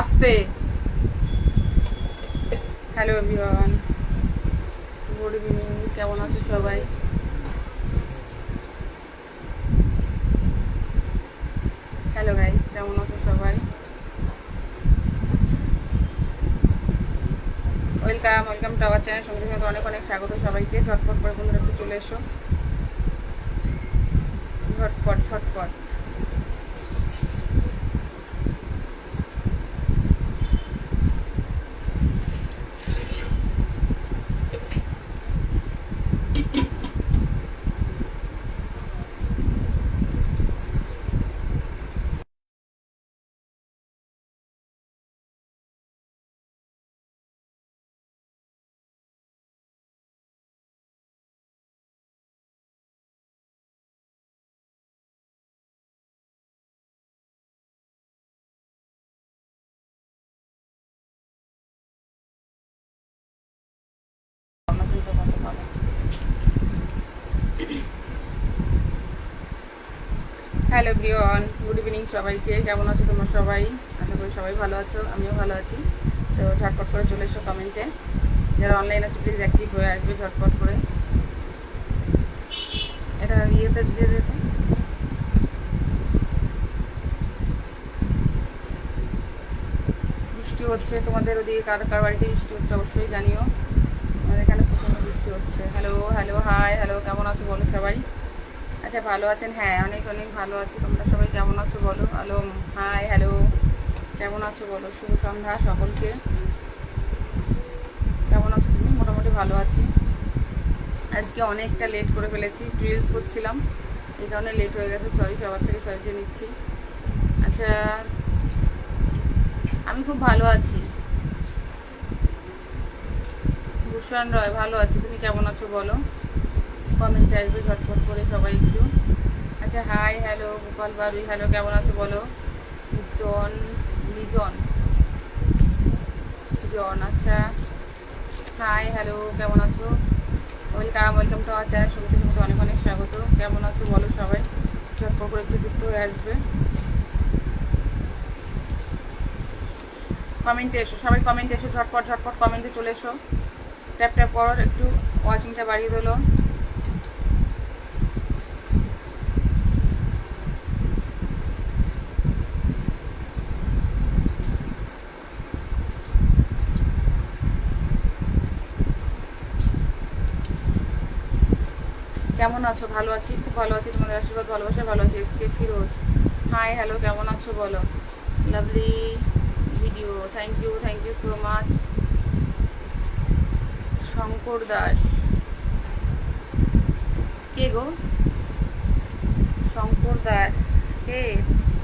আসতে। Hello everyone, good evening, কেমন আছো সবাই? হ্যালো গাইস, কেমন আছো সবাই? Welcome welcome to our channel. সঙ্গে সঙ্গে অনেক অনেক স্বাগত সবাইকে। ঝটপট করে বন্ধুরা একটু চলে এসো, ঝটপট ঝটপট। হ্যালো এভরিওয়ান, গুড ইভিনিং সবাইকে। কেমন আছো তোমরা সবাই? আশা করি সবাই ভালো আছো, আমিও ভালো আছি। তো ঝটপট করে চলে এসো কমেন্টে। যারা অনলাইন আছে প্লিজ অ্যাক্টিভ হয়ে আসবে ঝটপট করে। এটা ইয়েতে দিয়ে দিতে। বৃষ্টি হচ্ছে তোমাদের ওদিকে? কার কার বাড়িতে বৃষ্টি হচ্ছে অবশ্যই জানিও। আমাদের এখানে প্রচণ্ড বৃষ্টি হচ্ছে। হ্যালো হ্যালো হাই হ্যালো, কেমন আছো বলো সবাই? আচ্ছা ভালো আছেন? হ্যাঁ অনেক অনেক ভালো আছি। তোমরা সবাই কেমন আছো বলো? হ্যালো হাই হ্যালো, কেমন আছো বলো? শুভ সন্ধ্যা সকলকে। কেমন আছো তুমি? মোটামুটি ভালো আছি। আজকে অনেকটা লেট করে ফেলেছি, রিলস করছিলাম, এই কারণে লেট হয়ে গেছে। সরি, সবার থেকে সরি চেয়ে নিচ্ছি। আচ্ছা, আমি খুব ভালো আছি। ভূষণ রয়, ভালো আছি। তুমি কেমন আছো বলো? কমেন্টে আসবে ঝটপট করে সবাই একটু। আচ্ছা hi hello Gopal Barui, hello কেমন আছো বলো? জন লিজন জন, আচ্ছা হাই হ্যালো, কেমন আছো? Welcome welcome to our channel. শুরুতে কিন্তু অনেক অনেক স্বাগত। কেমন আছো বলো সবাই? ঝটপট করে একটু যুক্ত হয়ে আসবে, কমেন্টে এসো সবাই, কমেন্টে এসো ঝটপট ঝটপট, কমেন্টে চলে এসো। ট্যাপ ট্যাপ করো, একটু ওয়াচিংটা বাড়িয়ে দিলো। কেমন আছো? ভালো আছি, খুব ভালো আছি, তোমাদের আশীর্বাদ ভালোবাসায় ভালো আছি। এসকে ফিরোজ, হাই হ্যালো, কেমন আছো বলো? Lovely video, thank you so much. Shankar Das, কে গো? শঙ্কর দাস কে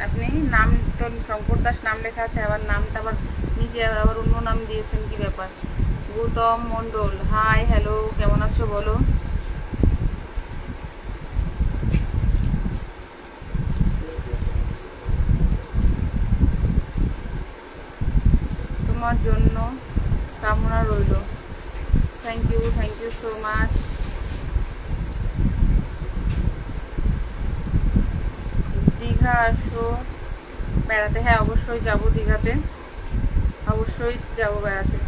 আপনি? নাম তো শঙ্কর দাস নাম লেখা আছে, আবার নামটা আবার নিচে আবার অন্য নাম দিয়েছেন, কি ব্যাপার? গৌতম মণ্ডল, হাই হ্যালো, কেমন আছো বলো? তোমার জন্য কামনা রইল। Thank you so much. Digha আসো বেড়াতে? হ্যাঁ অবশ্যই যাবো দীঘাতে, অবশ্যই যাবো বেড়াতে।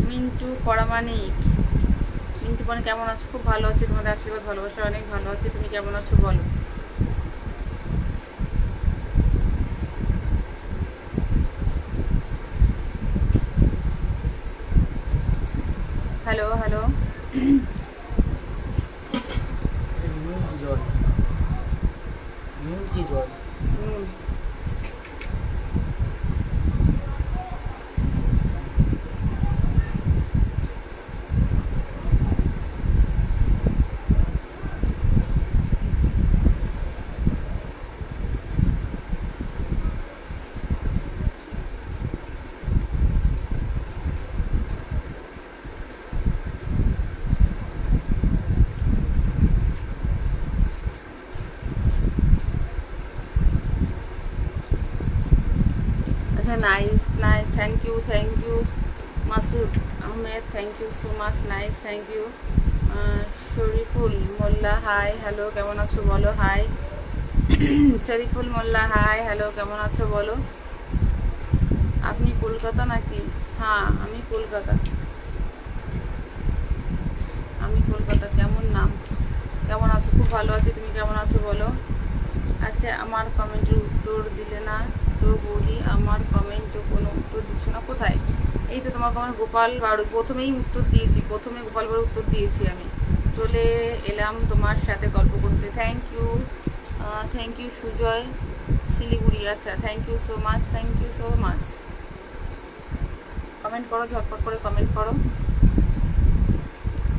মিন্টু পরামানিক, মিন্টু মানে কেমন আছো? খুব ভালো আছি, তোমাদের আশীর্বাদ ভালোবাসা অনেক ভালো আছে। তুমি কেমন আছো বলো? হ্যালো হ্যালো হুম, আচ্ছা nice nice, thank you Masud Ahmed, thank you so much, nice, thank you. Shariful Molla, hi hello কেমন আছো বলো, hi. Shariful Molla, hi hello কেমন আছো বলো। আপনি কলকাতা নাকি? হ্যাঁ আমি কলকাতা, আমি কলকাতা। কেমন নাম, কেমন আছো? খুব ভালো আছি, তুমি কেমন আছো বলো। আচ্ছা আমার কমেন্টের উত্তর দিলে না তো বলি, আমার কমেন্টও কোনো উত্তর দিচ্ছ না, কোথায়? এই তো তোমার কমেন্ট গোপাল বাড়ু, প্রথমেই উত্তর দিয়েছি, প্রথমে গোপাল বাড়ু উত্তর দিয়েছি আমি। চলে এলাম তোমার সাথে গল্প করতে, thank you, thank you Sujoy Siliguri, আচ্ছা thank you so much, thank you so much. Comment করো, ঝটপট করে কমেন্ট করো।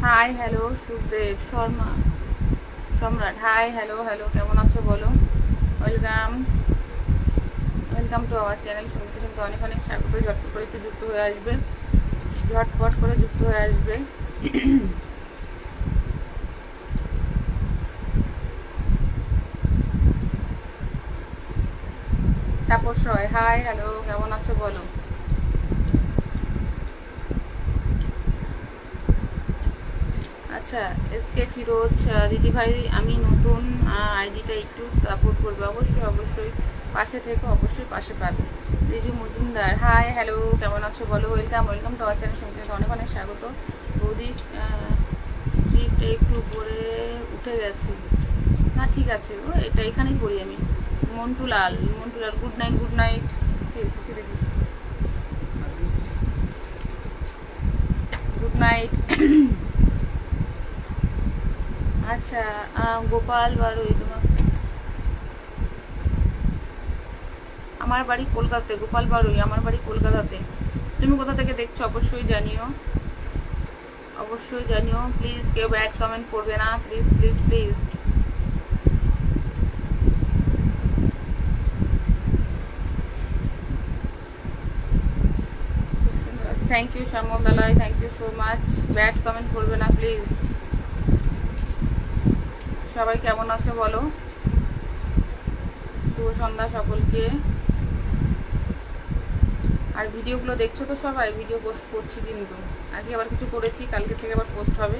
হাই হ্যালো সুখদেব শর্মা সম্রাট, হাই হ্যালো হ্যালো কেমন আছো বলো। Welcome, welcome to our channel. শুনতে শুনতে অনেক অনেক স্বাগত। ঝটপট করে একটু যুক্ত হয়ে আসবে, ঝটপট করে যুক্ত হয়ে আসবে। তাপস রয়, হাই হ্যালো কেমন আছো বলো। আচ্ছা এসকে ফিরোজ, দিদিভাই আমি নতুন আইডিটা একটু সাপোর্ট করবে, অবশ্যই অবশ্যই পাশে থেকে অবশ্যই পাশে পাবে। রিজু মজুমদার, হাই হ্যালো কেমন আছো বলো। Welcome, welcome to our channel. শুনতে অনেক অনেক স্বাগত। বৌদি ট্রিপটা একটু উপরে উঠে গেছে না, ঠিক আছে ও, এটা এখানেই পড়ি আমি। Montulal, Montulal good night, good night. Good night. আচ্ছা গোপাল বাড়ুই, তোমার আমার বাড়ি কলকাতাতে। গোপাল বাড়ুই আমার বাড়ি কলকাতাতে। তুমি কোথা থেকে দেখছো অবশ্যই জানিও, অবশ্যই জানিও। প্লিজ কেউ ব্যাড কমেন্ট করবে না, please please please. Thank you Shyamal Dalai, thank you so much. Bad comment করবে না প্লিজ। সবাই কেমন আছো বলো। শুভ সন্ধ্যা সকলকে। আর ভিডিওগুলো দেখছো তো সবাই, ভিডিও পোস্ট করছি কিন্তু আজকে আবার কিছু করেছি, কালকে থেকে আবার পোস্ট হবে।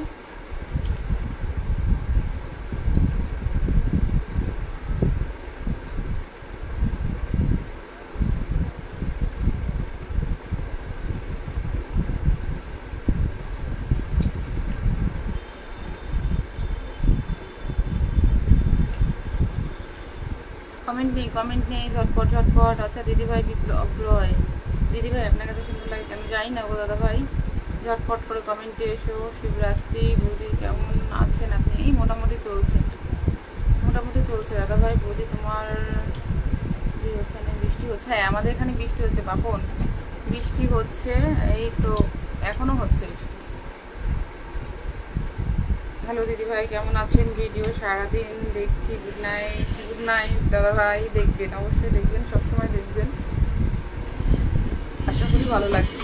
কমেন্ট নেই, কমেন্ট নেই, ঝটপট ঝটপট। আচ্ছা দিদিভাই বিপ্লব রয়, দিদিভাই আপনাকে তো সুন্দর লাগে কেন জানি না গো দাদা ভাই, ঝটপট করে কমেন্টে এসো। শিবরাত্রি বৌদি কেমন আছেন আপনি? এই মোটামুটি চলছে, মোটামুটি চলছে দাদা ভাই। বৌদি তোমার ওখানে বৃষ্টি হচ্ছে? হ্যাঁ আমাদের এখানে বৃষ্টি হচ্ছে বাপন, বৃষ্টি হচ্ছে, এই তো এখনো হচ্ছে। হ্যালো দিদিভাই কেমন আছেন? ভিডিও সারাদিন দেখছি, গুড নাইট। গুড নাইট দাদা ভাই, দেখবেন অবশ্যই দেখবেন, সবসময় দেখবেন, আশা করি ভালো লাগবে।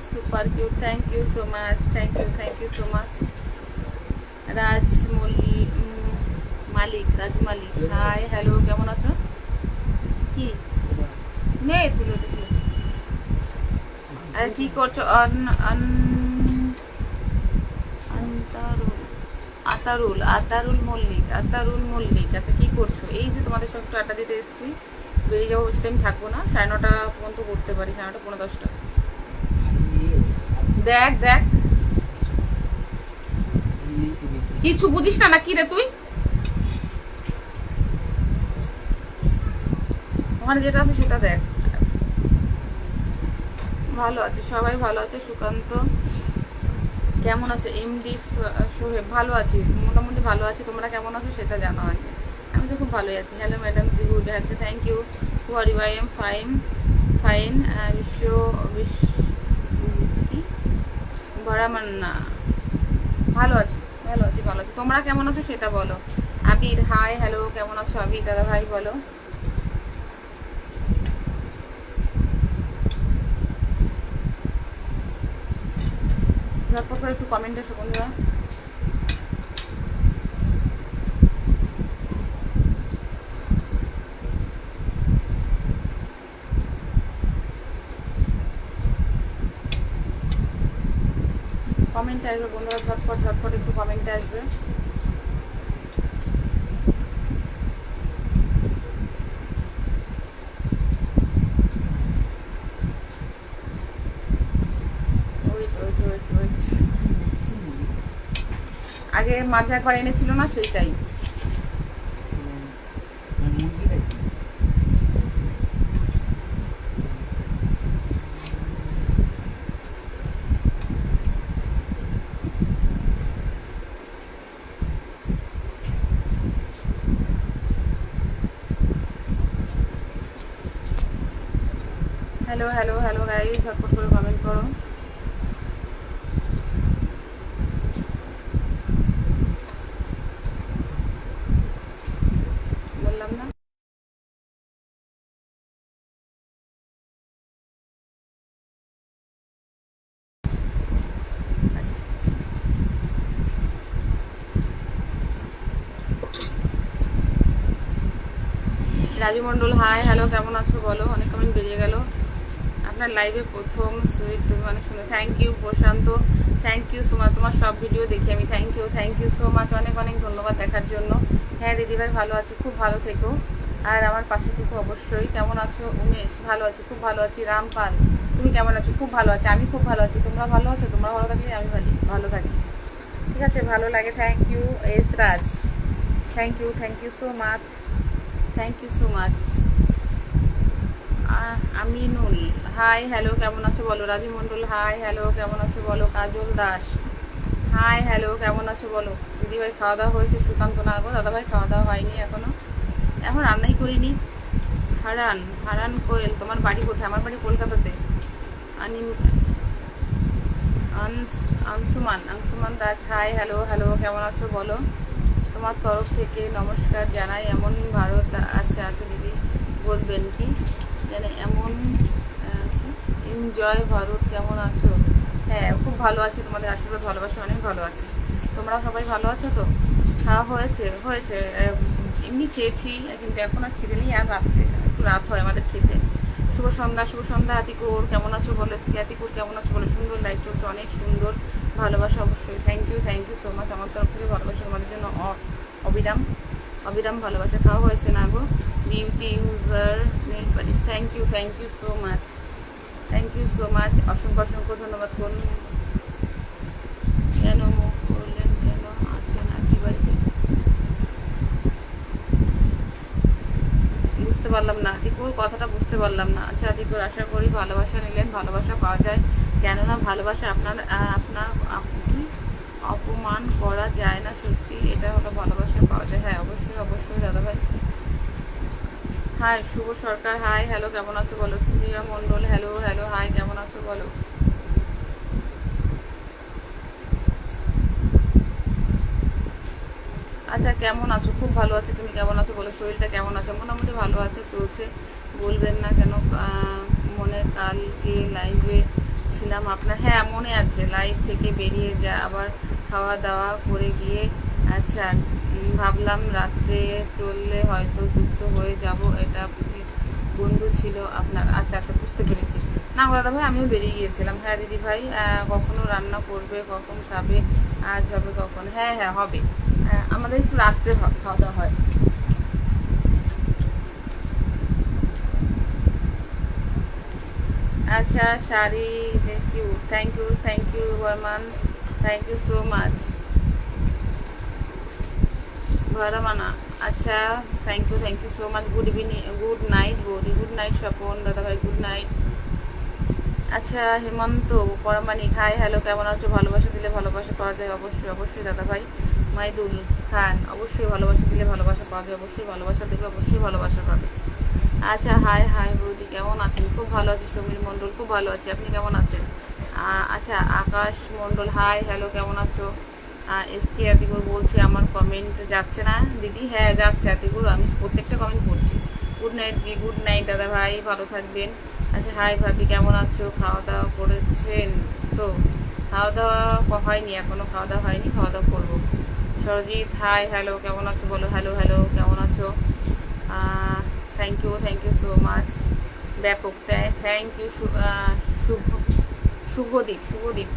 Super cute, thank you so much, thank you so much. Raj Malik, Raj Malik, hi hello কেমন আছো? কি নেই তুলো দেখিয়েছি, আর কি করছো? আতারুল, আতারুল মল্লিক, আতারুল মল্লিক, আচ্ছা কি করছো? এই যে তোমাদের সব একটু আড্ডা দিতে এসেছি, বেরিয়ে যাবো, বেশি টাইম থাকবো না, 9:30 পর্যন্ত করতে পারি, 9:30 পৌনে 10টা। দেখ দেখ কিছু বুঝিস না নাকি রে তুই? তোমার যেটা আছে সেটা দেখ। ভালো আছে, সবাই ভালো আছে। সুকান্ত কেমন আছে? এমডি সোহেব, ভালো আছি, মোটামুটি ভালো আছি। তোমরা কেমন আছো সেটা জানো আগে। আমি তো খুব ভালোই আছি। হ্যালো ম্যাডাম জি, গুড, আচ্ছা thank you. Who are you? I am fine, fine. বিশ্ব ভরামান্না, ভালো আছি, ভালো আছি, ভালো আছি। তোমরা কেমন আছো সেটা বলো। আবির, হাই হ্যালো কেমন আছো আবির দাদা ভাই বলো। ঝটপট করে একটু কমেন্টে এসো বন্ধুরা। কমেন্টে আসবে বন্ধুরা, ঝটপট ঝটপট একটু কমেন্টে আসবে। আগে মাঝে একবার এনেছিল না, সেইটাই। হ্যালো হ্যালো হ্যালো গাইস, ঝটপট করে কমেন্ট করো। বললাম না রাজু মণ্ডল, হাই হ্যালো, কেমন আছো বলো? অনেক কমেন্ট বেরিয়ে গেল। আপনার লাইভে প্রথম সুইট তুমি মানে শুনে, thank you Prashant, thank you so much. তোমার সব ভিডিও দেখি আমি, থ্যাংক ইউ সো মাচ, অনেক অনেক ধন্যবাদ দেখার জন্য। হ্যাঁ দিদিভাই ভালো আছি, খুব ভালো থেকো, আর আমার পাশে থেকো অবশ্যই। কেমন আছো উমেশ? ভালো আছি, খুব ভালো আছি। রামপাল, তুমি কেমন আছো? খুব ভালো আছি, আমি খুব ভালো আছি। তোমরা ভালো আছো? তোমরা ভালো থাকলে আমি ভালো থাকি, ঠিক আছে? ভালো লাগে, thank you. S Raj, thank you so much, thank you so much. Aminul, hi hello, কেমন আছো বলো? রাজু মণ্ডল, হাই হ্যালো, কেমন আছো বলো? কাজল দাস, হাই হ্যালো, কেমন আছো বলো? দিদিভাই খাওয়া দাওয়া হয়েছে? সুকান্ত না গো দাদাভাই, খাওয়া দাওয়া হয়নি এখনো, এখন রান্নাই করিনি। হারান কোয়েল, তোমার বাড়ি কোথায়? আমার বাড়ি কলকাতাতে। Anshuman Das, high hello hello, কেমন আছো বলো? তোমার তরফ থেকে নমস্কার জানাই। এমন ভারত, আচ্ছা আচ্ছা দিদি বলবেন কি জানে এমন এনজয় ভারত, কেমন আছো? হ্যাঁ খুব ভালো আছি, তোমাদের আশীর্বাদ ভালোবাসা অনেক ভালো আছে। তোমরা সবাই ভালো আছো তো? খাওয়া হয়েছে? এমনি খেয়েছি, কিন্তু এখন আর খেতে নেই, আর রাত্রে একটু রাত হয় আমাদের খেতে। শুভ সন্ধ্যা আতিকুর, কেমন আছো বলো? আতিকুর কেমন আছো বলো? সুন্দর লাইফ চলছে, অনেক সুন্দর, ভালোবাসা অবশ্যই। থ্যাংক ইউ সো মাচ, আমার তরফ থেকে ভালোবাসা তোমাদের জন্য অবিরাম ভালোবাসা। খাওয়া হয়েছে না গো? Beauty user nail polish, thank you so much, অসংখ্য ধন্যবাদ। কোন কেন মুখ করলেন, কেন আছেন আপনি বাড়িতে? বুঝতে পারলাম না আতিকুর, কথাটা বুঝতে পারলাম না। আচ্ছা আতিকুর, আশা করি ভালোবাসা নিলেন, ভালোবাসা পাওয়া যায়, কেননা ভালোবাসা আপনি অপমান করা যায় না, সত্যি এটা হলো ভালোবাসা পাওয়া যায়। হ্যাঁ অবশ্যই দাদাভাই। হাই শুভ সরকার, হাই হ্যালো, কেমন আছো বলো? শ্রিয়া মণ্ডল, হ্যালো হাই, কেমন আছো বলো? আচ্ছা কেমন আছো? খুব ভালো আছি, তুমি কেমন আছো বলো? শরীরটা কেমন আছে? মোটামুটি ভালো আছে, চলছে। বলবেন না কেন? মনে কালকে লাইভে ছিলাম আপনার, হ্যাঁ মনে আছে, লাইভ থেকে বেরিয়ে যা আবার খাওয়া দাওয়া করে গিয়ে, আচ্ছা ভাবলাম রাত্রে চললে হয়তো যুক্ত হয়ে যাব, এটা বন্ধু ছিল আপনার। আচ্ছা বুঝতে পেরেছি। না দাদা ভাই, আমিও বেরিয়ে গিয়েছিলাম। হ্যাঁ দিদি ভাই, কখনো রান্না করবে, কখন খাবে, আজ হবে কখন? হ্যাঁ হবে, আমাদের একটু রাত্রে খাওয়া দাওয়া হয়। আচ্ছা শাড়ি, thank you Barman, thank you so much. ঘরমানা, আচ্ছা thank you so much. Good night বৌদি, গুড নাইট স্বপন দাদাভাই, গুড নাইট। আচ্ছা হেমন্ত পরমাণিক, হাই হ্যালো, কেমন আছো? ভালোবাসা দিলে ভালোবাসা পাওয়া যায়, অবশ্যই দাদাভাই। মাইদুল খান, অবশ্যই ভালোবাসা দিলে ভালোবাসা পাওয়া যায়, অবশ্যই ভালোবাসা দেবে, অবশ্যই ভালোবাসা পাবে। আচ্ছা হাই বৌদি, কেমন আছেন? খুব ভালো আছি। সমীর মণ্ডল, খুব ভালো আছি, আপনি কেমন আছেন? আচ্ছা আকাশ মণ্ডল, হাই হ্যালো, কেমন আছো? এসকে আতিকুর বলছি, আমার কমেন্ট যাচ্ছে না দিদি? হ্যাঁ যাচ্ছে আতিকুর, আমি প্রত্যেকটা কমেন্ট করছি। গুড নাইট জি, গুড নাইট দাদা ভাই, ভালো থাকবেন। আচ্ছা হাই ভাবি, কেমন আছো? খাওয়া দাওয়া করেছেন তো? খাওয়া দাওয়া হয়নি এখনো, খাওয়া দাওয়া করবো। সরজিৎ, হাই হ্যালো, কেমন আছো বলো? হ্যালো কেমন আছো? Thank you so much. ব্যাপক thank you. Subhadeep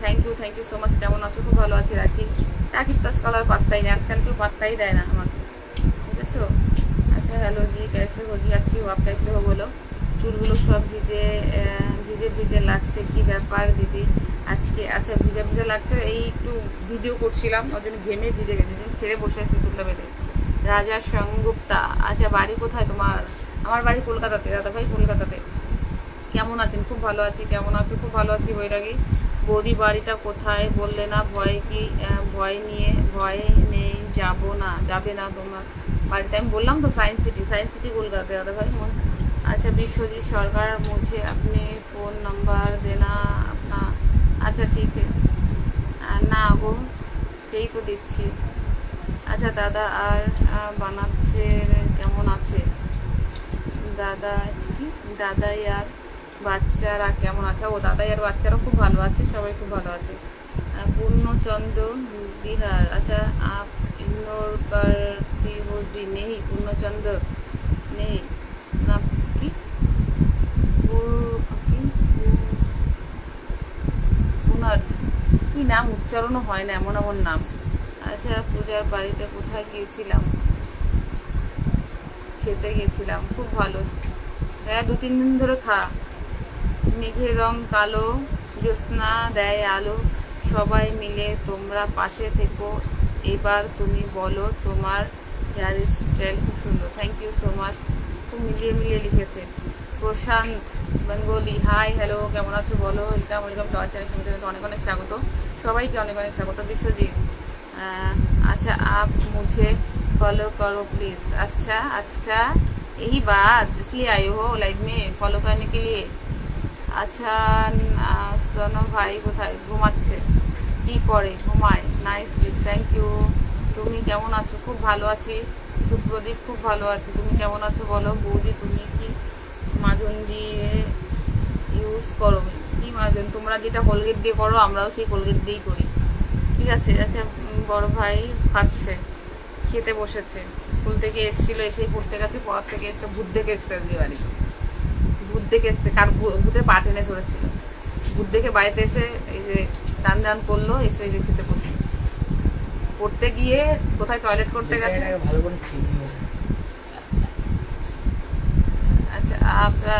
thank you so much. কেমন আছো? খুব ভালো আছি। রাখির তো আজকাল আর পাত্তাই নেই, আজকাল কেউ পাত্তাই দেয় না আমাকে, বুঝেছো? আচ্ছা হ্যালো জি, कैसे हो जी? अच्छी हो, आप कैसे हो बोलो? চুলগুলো সব ভিজে লাগছে, কি ব্যাপার দিদি আজকে? আচ্ছা ভিজে লাগছে, এই একটু ভিডিও করছিলাম ওই জন্য ঘেমে ভিজে গেছে, ছেড়ে বসে আছি চুলটা বেঁধে। রাজা সংগুপ্তা, আচ্ছা বাড়ি কোথায় তোমার? আমার বাড়ি কলকাতাতে দাদা ভাই, কলকাতাতে। কেমন আছেন? খুব ভালো আছি। কেমন আছো? খুব ভালো আছি বৈরাগী। বৌদি বাড়িটা কোথায় বললে না? ভয় নেই, যাবে না তোমার বাড়িতে? আমি বললাম তো সায়েন্স সিটি কলকাতাতে দাদা ভাই। अच्छा विश्वजीत सरकार, मुझे अपने फ़ोन नंबर देना अपना। अच्छा ठीक है না গো, সেই তো দেখছি। আচ্ছা দাদা আর বানাচ্ছে কেমন আছে? দাদাই আর বাচ্চারা কেমন আছে? ও দাদাই আর বাচ্চারা খুব ভালো আছে, সবাই খুব ভালো আছে। পূর্ণচন্দ্র বিহার, আচ্ছা আপ ইগনোর করতি हो जी? नहीं পূর্ণচন্দ্র নেই না কি ওনার কি নাম উচ্চারণও হয় না, এমন এমন নাম। আচ্ছা পূজার বাড়িতে কোথায় গিয়েছিলাম? খেতে গেছিলাম, খুব ভালো। হ্যাঁ 2-3 দিন ধরে খা। মেঘের রং কালো, জ্যোৎস্না দেয় আলো, সবাই মিলে তোমরা পাশে থেকো। এবার তুমি বলো তোমার হেয়ার স্টাইল খুব সুন্দর। Thank you so much. খুব মিলিয়ে লিখেছে। প্রশান্ত বেঙ্গলি, হাই হ্যালো, কেমন আছো বলো? ওয়েলকাম টু আওয়ার চ্যানেল, তোমাদের অনেক স্বাগত, সবাইকে অনেক স্বাগত। বিশ্বজিৎ, अच्छा आप मुझे फॉलो करो प्लीज। अच्छा यही बात, इसलिए आए हो लाइव में फॉलो करने के लिए? अच्छा सोनो भाई কোথায়? ঘুমাচ্ছে। কি করে? ঘুমায়। Nice, thank you. তুমি কেমন আছো? খুব ভালো আছি। সুপ্রদীপ, খুব ভালো আছি। তুমি কেমন আছো বলো? বৌদি তুমি কি মাজন দিয়ে ইউজ করো? কি মাজন? তোমরা যেটা কোলগেট দিয়ে করো আমরাও সেই কোলগেট দিয়েই করি, ঠিক আছে? আচ্ছা বড় ভাই খাচ্ছে, খেতে বসেছে, স্কুল থেকে এসেছিল, এসেই পড়তে গেছে, পড়ার থেকে এসে ভূত দেখে এসছে আজকে বাড়িতে। ভূত দেখে এসছে, কার ভূতে পা টেনে ধরেছিল। ভূত দেখে বাড়িতে এসে এই যে স্নান করলো, এসে এই যে খেতে বসে। পড়তে গিয়ে কোথায় টয়লেট করতে গেছে। আচ্ছা আপনারা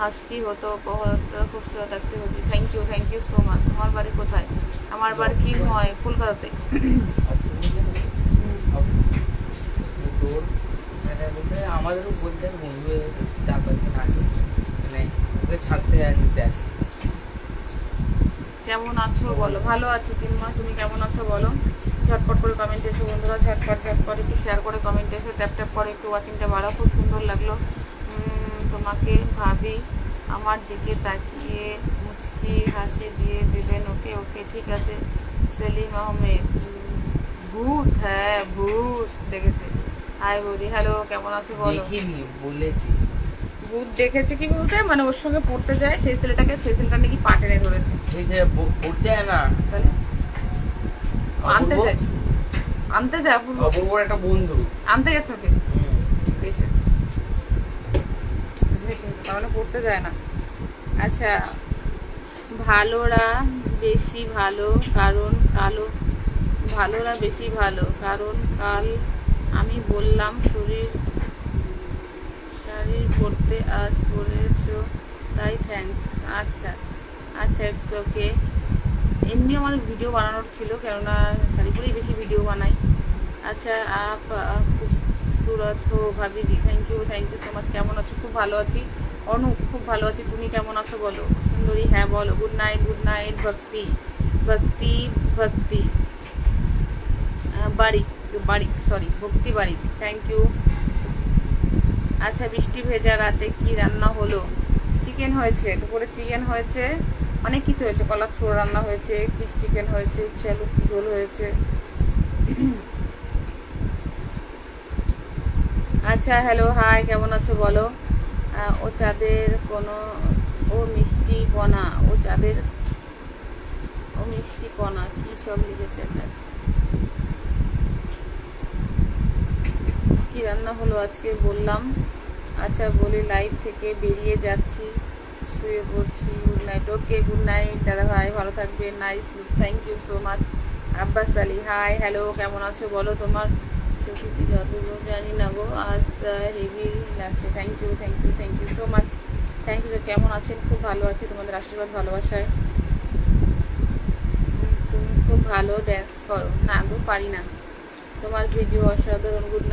হাসতি হতো, বহুত খুবসুরত লাগতে হতো। Thank you so much. তোমার বাড়ি কোথায়? আমার বাড়ি কি হয় কলকাতাতে। আমাদেরও বলতে বন্ধু ছাড়তে নিতে আছে। কেমন আছো বলো? ভালো আছি তিনমা, তুমি কেমন আছো বলো? ঝটপট করে কমেন্ট এসো বন্ধুরা, ঝটপট একটু শেয়ার করে কমেন্ট এসে ট্যাপ করে একটু ওয়াচিংটা বাড়াও। খুব সুন্দর লাগলো তোমাকে ভাবি, আমার দিকে তাকিয়ে মুচকি হাসি দিয়ে দেবেন। ওকে ঠিক আছে। সেলিম আহমেদ, ভূত, হ্যাঁ ভূত দেখেছে। হাই বৌদি, হ্যালো, কেমন আছো বলো? দেখিনি, বলেছি ভূত দেখেছে কি বলতে, মানে ওর সঙ্গে পড়তে যায় সেই ছেলেটা নাকি পা টেনে ধরেছে। পড়তে যায় না, আনতে যায় অপূর্বর একটা বন্ধু আনতে গেছে ওকে, তাহলে পড়তে যায় না। আচ্ছা ভালোরা বেশি ভালো কাল আমি বললাম শাড়ি পরতে, আজ পরেছো তাই থ্যাঙ্কস। আচ্ছা ইটস ওকে। এমনি আমার ভিডিও বানানোর ছিল, কেননা শাড়ি পরেই বেশি ভিডিও বানাই। আচ্ছা আপ সুরত হো ভাবিজি, থ্যাংক ইউ সো মাচ। কেমন আছো? খুব ভালো আছি। অনুপ, খুব ভালো আছি। তুমি কেমন আছো বলো? সুন্দরী, হ্যাঁ বলো। গুড নাইট ভক্তি ভক্তি বাড়ি, থ্যাংক ইউ। আচ্ছা বৃষ্টি ভেজা রাতে কি রান্না হলো? চিকেন হয়েছে, দুপুরে চিকেন হয়েছে, অনেক কিছু হয়েছে। কলার থোড় রান্না হয়েছে, চিকেন হয়েছে, আলু ঝোল হয়েছে। আচ্ছা হ্যালো হাই, কেমন আছো বলো? ও চাঁদের মিষ্টি কণা কি সব লিখেছে। আচ্ছা কি রান্না হলো আজকে বললাম। আচ্ছা বলি লাইভ থেকে বেরিয়ে যাচ্ছি, শুয়ে পড়ছি। Good night. Okay, good night দাদা ভাই, ভালো থাকবে। Nice look, thank you so much. Abbas Ali, hi hello, কেমন আছো বলো? তোমার চোখে যাবে জানি না গো, আজ হেভি লাগছে। Thank you thank you thank you so much, thank you. কেমন আছেন? খুব ভালো আছি, তোমাদের আশীর্বাদ ভালোবাসায়। তুমি খুব ভালো ড্যান্স করো। না গো, পারি না। তোমার ভিডিও অসাধারণ। গুড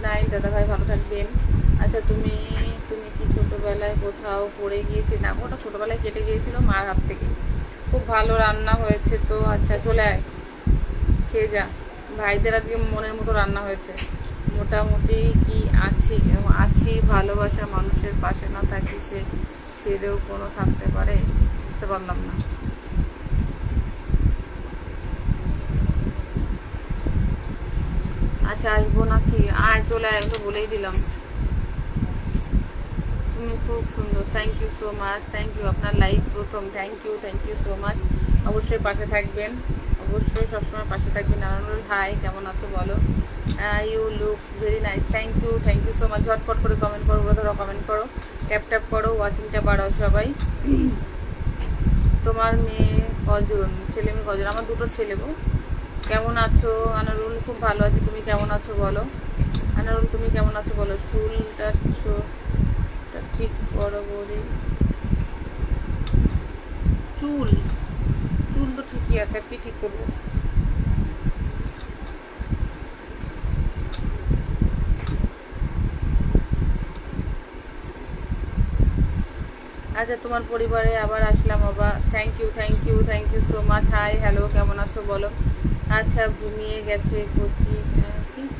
নাইট দাদা ভাই, ভালো থাকবেন। আচ্ছা, তুমি তুমি কি ছোটোবেলায় কোথাও পড়ে গিয়েছি? না, ওটা ছোটোবেলায় কেটে গিয়েছিল মার হাত থেকে। খুব ভালো রান্না হয়েছে তো। আচ্ছা, চলে আয়, খেয়ে যা। ভাইদের আজকে মনের মতো রান্না হয়েছে। মোটামুটি কি আছি ভালোবাসা মানুষের পাশে না থাকি সে ছেড়েও কোনো থাকতে পারে? বুঝতে পারলাম না। আচ্ছা, আসবো নাকি? আর চলে আয়, তো বলেই দিলাম। তুমি খুব সুন্দর, thank you so much, thank you. আপনার লাইভ প্রথম, থ্যাংক ইউ সো মাচ। অবশ্যই পাশে থাকবেন, অবশ্যই সবসময় পাশে থাকবেন। নারায়ণুল, হাই, কেমন আছো বলো? You looks very nice, thank you so much. ঝটপট করে কমেন্ট করো, ধরো কমেন্ট করো, ট্যাপ করো, ওয়াচিংটা বাড়াও সবাই। তোমার মেয়ে কজন? ছেলে মেয়ে কজন? আমার দুটো ছেলে গো। কেমন আছো আনারুল? খুব ভালো আছি, তুমি কেমন আছো বলো? আনারুল, তুমি কেমন আছো বলো? চুলটা ঠিক করো বৌদি। চুল চুল তো ঠিকই আছে, কি ঠিক করবো? আচ্ছা, তোমার পরিবারে আবার আসলাম বাবা। Thank you so much. Hi hello, কেমন আছো বলো? আচ্ছা, ঘুমিয়ে গেছে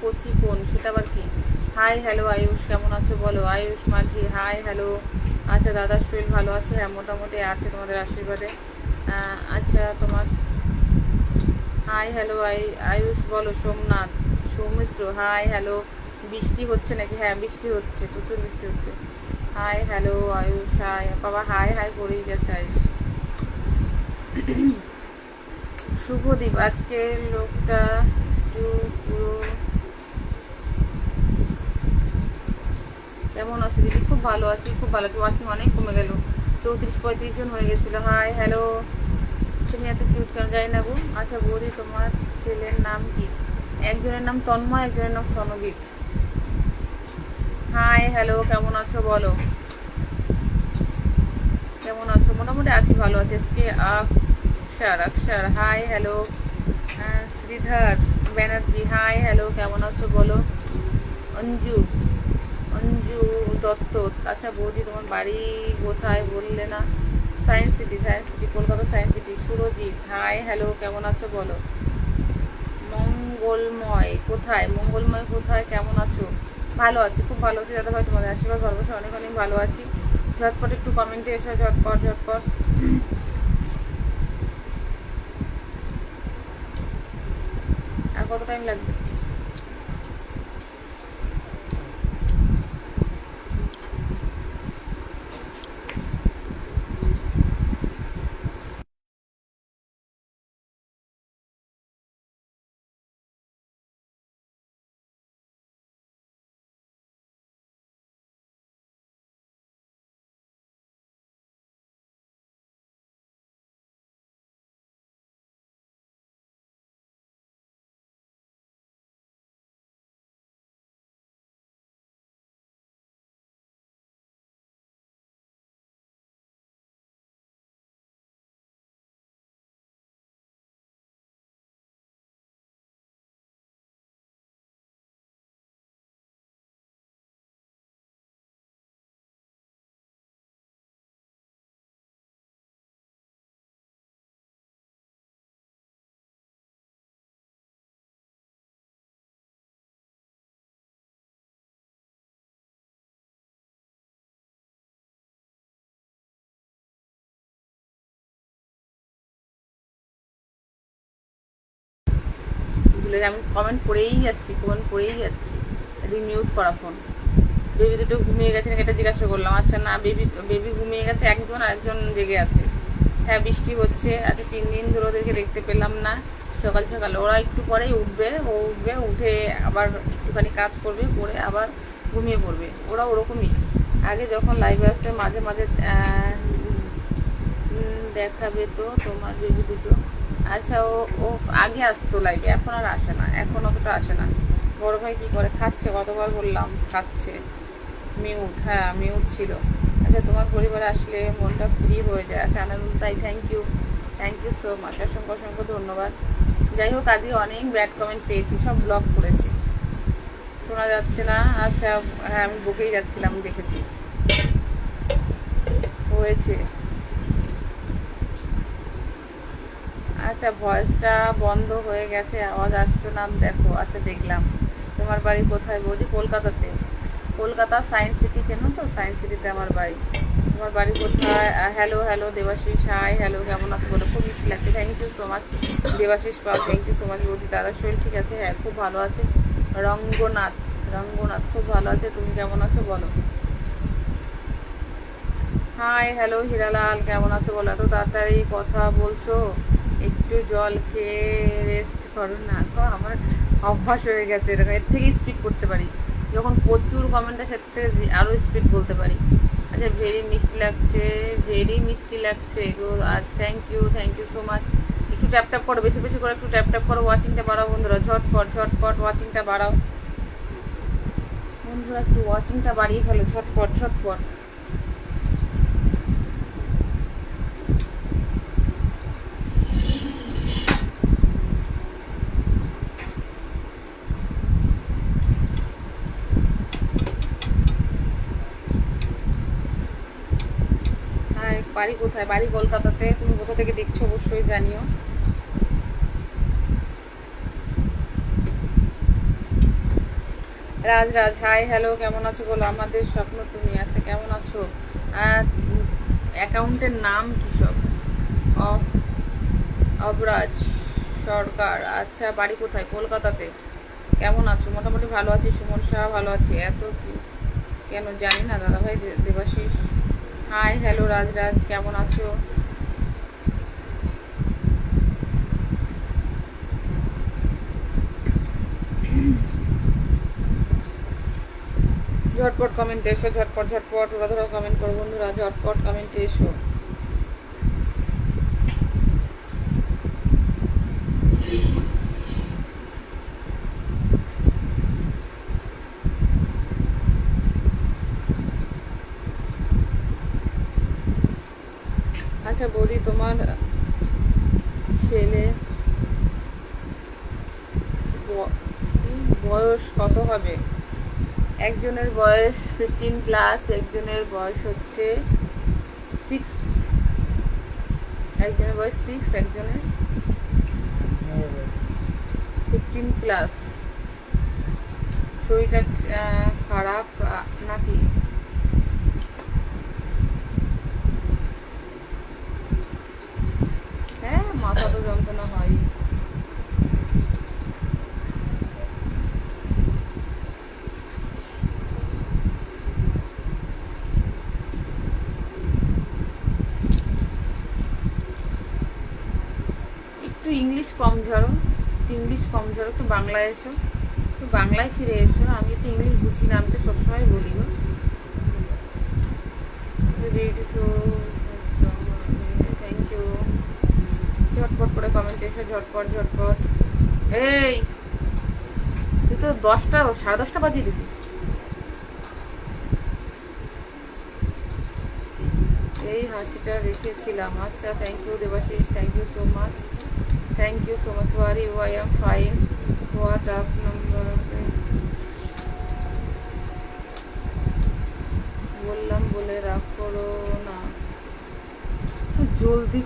কচি কোন, সেটা আবার কি? হাই হ্যালো আয়ুষ, কেমন আছো বলো? আয়ুষ মাঝি, হাই হ্যালো। আচ্ছা, দাদার শরীর ভালো আছে? হ্যাঁ, মোটামুটি আছে, তোমাদের আশীর্বাদে। আচ্ছা, তোমার হাই হ্যালো আয়ুষ বলো। Somnath, Soumitra, hi hello. বৃষ্টি হচ্ছে নাকি? হ্যাঁ, বৃষ্টি হচ্ছে, প্রচুর বৃষ্টি হচ্ছে। হাই হ্যালো আয়ুষ, হাই বাবা, হাই করেই গেছে আয়ুষ। শুভদীপ, আজকে লোকটা একটু পুরো। কেমন আছো দিদি? খুব ভালো আছি, ওয়াচিং অনেক কমে গেল, 34-35 জন হয়ে গেছিলো। হাই হ্যালো, তুমি এত কিউট কেন? যাই না গো। আচ্ছা বৌদি, তোমার ছেলের নাম কি? একজনের নাম তন্ময়, একজনের নাম সনজিৎ। হাই হ্যালো, কেমন আছো বলো? কেমন আছো? মোটামুটি আছি, ভালো আছি। আজকে অক্ষর, hi hello. Sridhar Banerjee, hi hello, কেমন আছো বলো? অঞ্জু দত্ত, আচ্ছা বৌদি, তোমার বাড়ি কোথায় বললে না? Science city, Kolkata science city. Surajit, high hello, কেমন আছো বলো? মঙ্গলময় কোথায়, কেমন আছো? ভালো আছি, খুব ভালো আছি দাদা ভাই, তোমাদের আশীর্বাদ ভালোবাসা অনেক অনেক ভালো আছি। ঝটপট একটু কমেন্টে এসো, ঝটপট। আর কত টাইম লাগবে? আমি কমেন্ট পড়েই যাচ্ছি, মিউট করা ফোন। বেবি দুটো ঘুমিয়ে গেছে নাকি এটা জিজ্ঞাসা করলাম। আচ্ছা না, বেবি ঘুমিয়ে গেছে একজন, আর একজন জেগে আছে। হ্যাঁ, বৃষ্টি হচ্ছে। আচ্ছা, 3 দিন ধরে ওদেরকে দেখতে পেলাম না। সকাল ওরা একটু পরেই উঠবে, উঠে আবার একটুখানি কাজ করবে, করে আবার ঘুমিয়ে পড়বে। ওরা ওরকমই। আগে যখন লাইভে আসতে মাঝে দেখাবে তো তোমার বেবি দুটো? আচ্ছা, ও ও আগে আসতো লাইভে, এখন আর আসে না, এখন অতটা আসে না। বড় ভাই কি করে? খাচ্ছে, কতবার বললাম খাচ্ছে। মিউট, হ্যাঁ মিউট ছিল। আচ্ছা, তোমার পরিবারে আসলে মনটা ফ্রি হয়ে যায়। আচ্ছা আনারুল তাই, থ্যাংক ইউ সো মাচ, অসংখ্য অসংখ্য ধন্যবাদ। যাই হোক, আজকে অনেক ব্যাড কমেন্ট পেয়েছি, সব ব্লক করেছি। শোনা যাচ্ছে না? আচ্ছা, হ্যাঁ আমি বকেই যাচ্ছিলাম, দেখেছি হয়েছে। আচ্ছা, ভয়েসটা বন্ধ হয়ে গেছে, আওয়াজ আসছে না দেখো। আচ্ছা দেখলাম। তোমার বাড়ি কোথায় বৌদি? কলকাতাতে। কলকাতা সায়েন্স সিটি, চেনো তো? সায়েন্স সিটিতে আমার বাড়ি। তোমার বাড়ি কোথায়? Hello hello Debashis, hi hello, কেমন আছো বলো? খুব মিষ্টি লাগছে, thank you so much Debashis Pal, thank you so much বৌদি। দাদার শরীর ঠিক আছে? হ্যাঁ খুব ভালো আছে। রঙ্গনাথ, খুব ভালো আছে, তুমি কেমন আছো বলো? হাই হ্যালো হীরালাল, কেমন আছো বলো? এত তাড়াতাড়ি কথা বলছো, একটু জল খেয়ে রেস্ট করো না গো। আমার অভ্যাস হয়ে গেছে এরকম, এর থেকেই স্পিড করতে পারি। যখন প্রচুর কমেন্ট আসে এর থেকে আরও স্পিড বলতে পারি। আচ্ছা, ভেরি মিষ্টি লাগছে গো আজ, থ্যাংক ইউ সো মাচ। একটু ট্যাপ ট্যাপ করো, বেশি বেশি করে একটু ট্যাপ ট্যাপ করো, ওয়াচিংটা বাড়াও বন্ধুরা, ঝটপট ওয়াচিংটা বাড়াও বন্ধুরা, একটু ওয়াচিংটা বাড়িয়ে ফেলো, ঝটপট। বাড়ি কোথায়? বাড়ি কলকাতাতে। তুমি কোথা থেকে দেখছো অবশ্যই জানিও। রাজ, হাই হ্যালো, কেমন আছো বলো? আমাদের স্বপ্ন তুমি। আচ্ছা, কেমন আছো? অ্যাকাউন্টের নাম কি সব? অবরাজ সরকার। আচ্ছা, বাড়ি কোথায়? কলকাতাতে। কেমন আছো? মোটামুটি ভালো আছি। সুমন শাহ, ভালো আছি। এত কেন জানি না দাদা ভাই দেবাশিস। হাই হ্যালো রাজ, কেমন আছো? ঝটপট কমেন্টে এসো, ঝটপট ওরা ধরো কমেন্ট করো বন্ধুরা, ঝটপট কমেন্টে এসো। আচ্ছা বৌদি, তোমার ছেলে বয়স কত হবে? একজনের বয়স 15 প্লাস, একজনের বয়স হচ্ছে 6, একজনের বয়স 6, একজনের 15 প্লাস। শরীরটা খারাপ নাকি? হ্যাঁ, মাথা তো যন্ত্রণা হয়। একটু ইংলিশ কম ঝরো, একটু বাংলায় এসো, একটু বাংলায় ফিরে এসো। আমি তো ইংলিশ বুঝি না, আমি তো সবসময় বলি গো। Thank you. ঝটপট করে কমেন্ট এসো, ঝটপট। এই তুই তো 10টা 10:30 বাজিয়ে দিবি। এই হাসিটা রেখেছিলাম। আচ্ছা, thank you Debashis, thank you so much where you? I am fine. WhatsApp number? বললাম বলে রাগ করো না, একটু জলদি।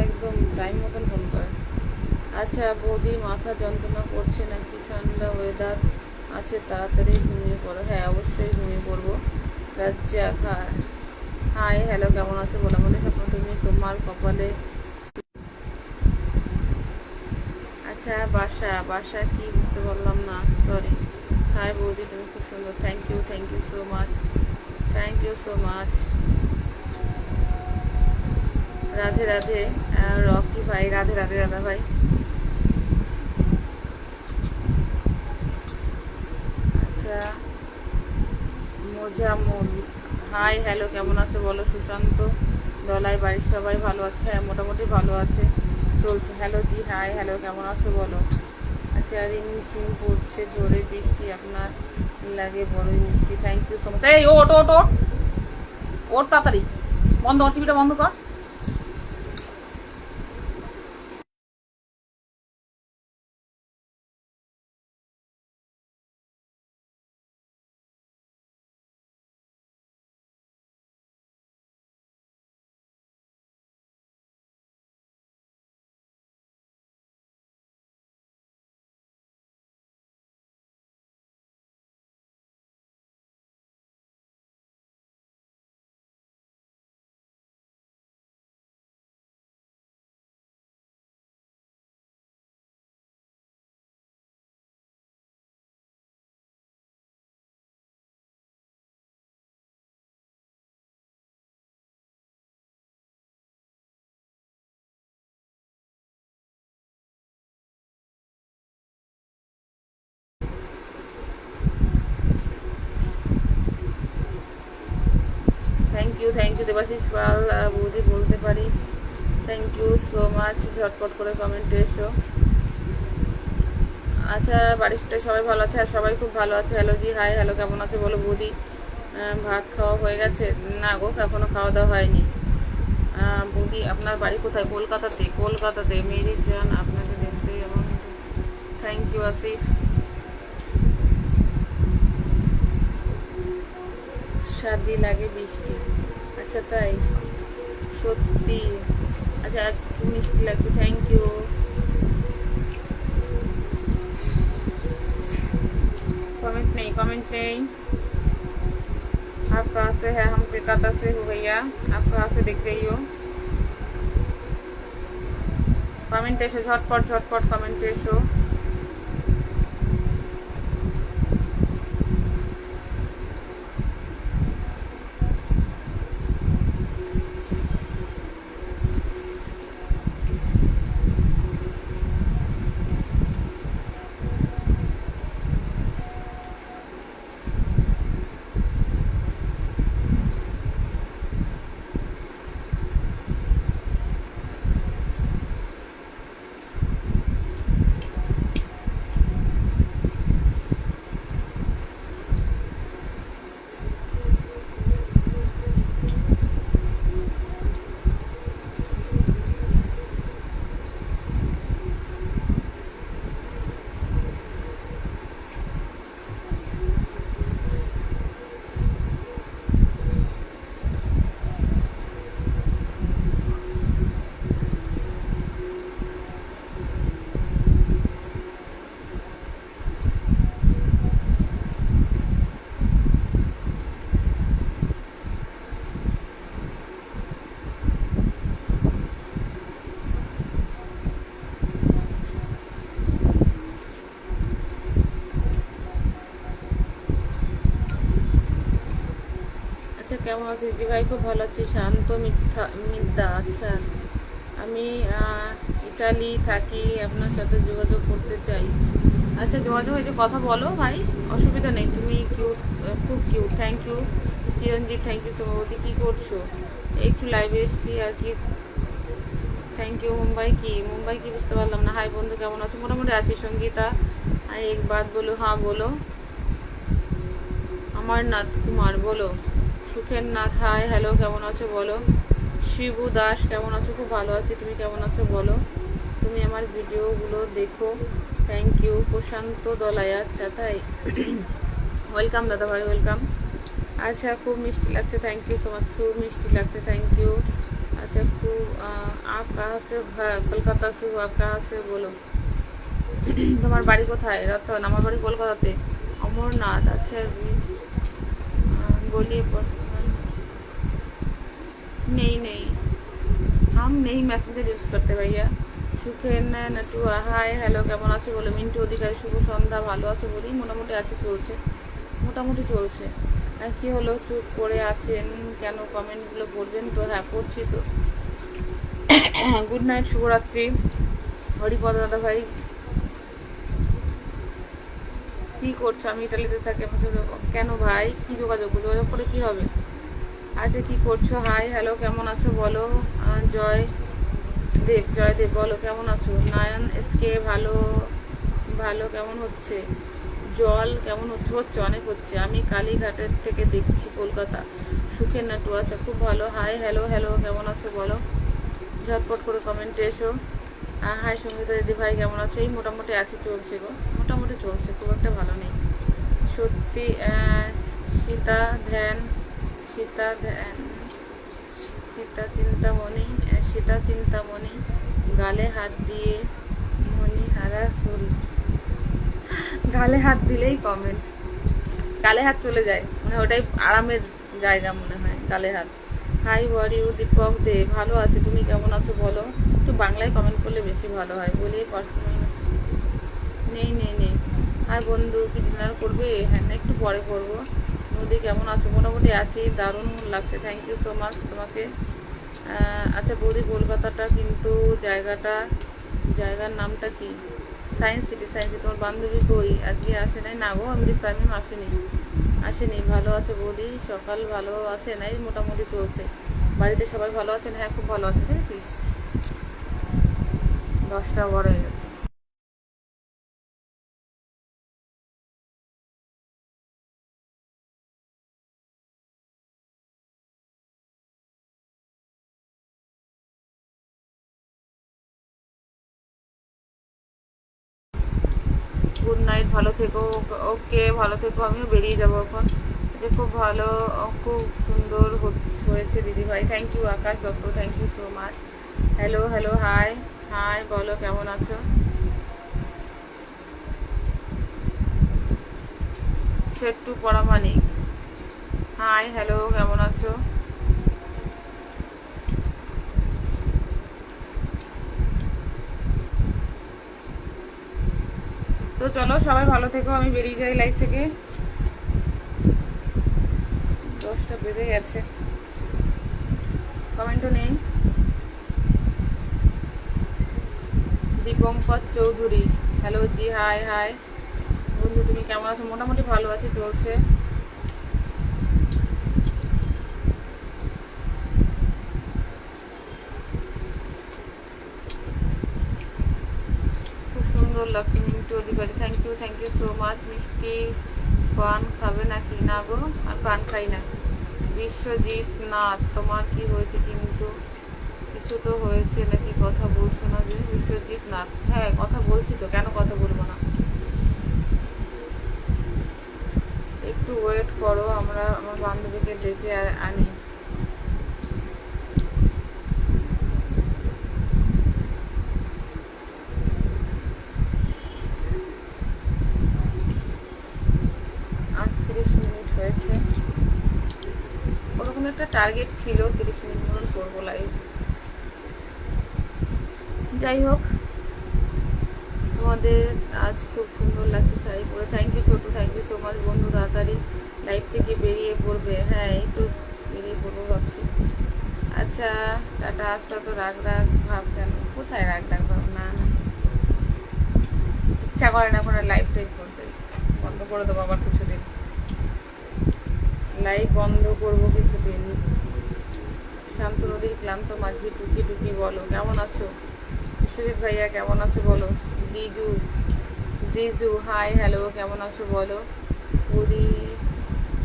একদম টাইম মতন ফোন করে। আচ্ছা বৌদি, মাথা যন্ত্রণা করছে নাকি? ঠান্ডা ওয়েদার আছে, তাড়াতাড়ি ঘুমিয়ে পড়ো। হ্যাঁ অবশ্যই ঘুমিয়ে পড়বো। রাজ্জাক, হাই হ্যালো কেমন আছো বলো আমাদের স্বপ্ন তুমি তোমার কপালে। আচ্ছা বাসা বাসা কি বুঝতে পারলাম না, সরি। হাই বৌদি তুমি খুব সুন্দর, thank you so much, thank you so much. Radhe Radhe Rocky ভাই, রাধে রাধে দাদা ভাই। আচ্ছা মোজামুল হাই হ্যালো কেমন আছো বলো। সুশান্ত দলাই বাড়ির সবাই ভালো আছে? হ্যাঁ মোটামুটি ভালো আছে, চলছে। হ্যালো জি হাই হ্যালো কেমন আছো বলো। আচ্ছা রিমঝিম পড়ছে জোরে বৃষ্টি, আপনার লাগে বড়ই মিষ্টি, থ্যাংক ইউ সো মাচ। এই ওট ওট ওট ওট তাড়াতাড়ি বন্ধ কর, টিভিটা বন্ধ কর। থ্যাংক ইউ দেবাশিস পাল বৌদি বলতে পারি, থ্যাংক ইউ সো মাচ। ঝটপট করে কমেন্টে এসো। আচ্ছা বাড়িতে সবাই ভালো আছে? আর সবাই খুব ভালো আছে। হ্যালো জি হাই হ্যালো কেমন আছে বলো বৌদি। ভাত খাওয়া হয়ে গেছে? না গো এখনো খাওয়া দাওয়া হয়নি। বৌদি আপনার বাড়ি কোথায়? কলকাতাতে। কলকাতাতে মেরি জান আপনাকে দেখতে এমন, থ্যাংক ইউ আসিফ। সাদি লাগে বৃষ্টি, আচ্ছা তাই সত্যি? আচ্ছা আজ কি মিষ্টি লাগছে, থ্যাংক ইউ। कमेंट नहीं। आप कहाँ से है? हम कोलकाता से हो भैया। आप कहाँ से देख रही हो? कमेंट एसो झटपट कमेंट एसो। কেমন আছি দিদি ভাই? খুব ভালো আছি। শান্ত মিদ্যা, আচ্ছা আমি ইটালি থাকি, আপনার সাথে যোগাযোগ করতে চাই। আচ্ছা যোগাযোগ হয়েছে, কথা বলো ভাই, অসুবিধা নেই। তুমি কিউট, খুব cute, thank you Chiranjit, thank you সৌদি। কী করছো? একটু লাইভে এসেছি আর কি, থ্যাংক ইউ। মুম্বাই কি বুঝতে পারলাম না। হাই বন্ধু কেমন আছো? মোটামুটি আছি। সঙ্গীতা এক বাত বলো। হ্যাঁ বলো। অমরনাথ কুমার বলো। সুখের নাথ হাই হ্যালো কেমন আছো বলো। শিবু দাস কেমন আছো? খুব ভালো আছি। তুমি কেমন আছো বলো। তুমি আমার ভিডিওগুলো দেখো, থ্যাংক ইউ। প্রশান্ত দলাই, আচ্ছা তাই, ওয়েলকাম দাদা ভাই, ওয়েলকাম। আচ্ছা খুব মিষ্টি লাগছে, থ্যাংক ইউ সো মাচ। খুব মিষ্টি লাগছে, থ্যাংক ইউ। अच्छा खूब आप कहाँ से? কলকাতা से हो? आप कहाँ से बोलो। তোমার বাড়ি কোথায়? রতন। আমার বাড়ি কলকাতাতে। অমরনাথ, আচ্ছা বলিए पर्सनल। नहीं हम नहीं मैसेंजर यूज करते भैया। সুখেন নাটু হাই হ্যালো কেমন আছো বলো। মিন্টু অধিকারী শুভ সন্ধ্যা, ভালো আছো বলি? মোটামুটি আছে, চলছে, মোটামুটি চলছে। আর কি হলো, চুপ করে আছেন কেন? কমেন্টগুলো পড়বেন তো? হ্যাঁ পড়ছি তো। গুড নাইট, শুভরাত্রি। হরিপদ দাদা ভাই কি করছো? আমি ইটালিতে থাকি। কেন ভাই, কি যোগাযোগ করে কি হবে? আচ্ছা কি করছো? হাই হ্যালো কেমন আছো বলো। জয়দেব বলো কেমন আছো। নায়ন এসকে ভালো ভালো কেমন হচ্ছে? জল কেমন হচ্ছে অনেক হচ্ছে। আমি কালীঘাটের থেকে দেখছি কলকাতা। সুখের নাটু আচ্ছা খুব ভালো। হাই হ্যালো কেমন আছো বলো। ঝটপট করে কমেন্টে এসো। হাই সঙ্গীতা দিদি ভাই কেমন আছো? এই মোটামুটি আছে, চলছে গো, মোটামুটি চলছে, খুব একটা ভালো নেই সত্যি। সীতা ধ্যান সীতা চিন্তামণি গালে হাত দিয়ে মণিহারা ফুল। গালে হাত দিলেই কমেন্ট, গালে হাত চলে যায়, মানে ওটাই আরামের জায়গা মনে হয়, গালে হাত। হাই ওয়ারিউ দীপক দে ভালো আছে, তুমি কেমন আছো বলো। একটু বাংলায় কমেন্ট করলে বেশি ভালো হয় বলে পার্সোনাল নেই। হাই বন্ধু, কি ডিনার করবে? হ্যাঁ না, একটু পরে করবো। নদী কেমন আছো? মোটামুটি আছি, দারুণ লাগছে, থ্যাংক ইউ সো মাচ তোমাকে। আচ্ছা বৌদি, কলকাতাটা কিন্তু জায়গার নামটা কি? Science city. তোমার বান্ধবী কই? আজকে আসে নাই? না গো, আমি সামিম আসেনি। ভালো আছে বৌদি? সকাল ভালো আছে নাই? মোটামুটি চলছে। বাড়িতে সবাই ভালো আছেন? হ্যাঁ খুব ভালো আছে। দেখেছিস 10টা বড় হয়ে গেছে। গুড নাইট, ভালো থেকো। ওকে ভালো থেকো, আমিও বেরিয়ে যাবো এখন। এটা খুব ভালো, খুব সুন্দর হয়েছে দিদি ভাই। Thank you Akash Dutta, thank you so much. Hello hi বলো কেমন আছো। সেট্টু পরামানিক হাই হ্যালো কেমন আছো। তো চলো সবাই ভালো থেকো, আমি বেরিয়ে যাই লাইফ থেকে। 10টা বেজে গেছে, কমেন্টও নেই। দীপঙ্কর চৌধুরী হ্যালো জি হাই বন্ধু, তুমি কেমন আছো? মোটামুটি ভালো আছি, চলছে। খুব সুন্দর লাগছে। মিন্টু অধিকারী থ্যাংক ইউ সো মাচ। মিষ্টি পান খাবে নাকি? না গো, আমি পান খাই না। বিশ্বজিৎ নাথ তোমার কি হয়েছে? কিন্তু কিছু তো হয়েছে নাকি, কথা বলছো না যে? বিশ্বজিৎ নাথ হ্যাঁ কথা বলছি তো, কেন কথা বলবো না। একটু ওয়েট করো, আমার বান্ধবীকে ডেকে আনি। হয়েছে ওরকম একটা টার্গেট ছিল, 30 মিনিট মতন করবো লাইভ। যাই হোক, তোমাদের আজ খুব সুন্দর লাগছে শাড়ি পরে। Thank you Chhotu, thank you so much. বন্ধু তাড়াতাড়ি লাইভ থেকে বেরিয়ে পড়বে। হ্যাঁ এই তো বেরিয়ে পড়বো ভাবছি। আচ্ছা টাটা। আসতে তো রাগ ভাব কেন? কোথায় রাগ ভাব? না ইচ্ছা করে না কোনো লাইভ টাইভ করতে, বন্ধ করে দেবো আবার কিছুদিন, লাইভ বন্ধ করবো কিছুদিন। শান্ত নদীর ক্লান্ত মাঝি টুকি বলো কেমন আছো। বিশ্বজিৎ ভাইয়া কেমন আছো বলো। দিজু হাই হ্যালো কেমন আছো বলো। পুরি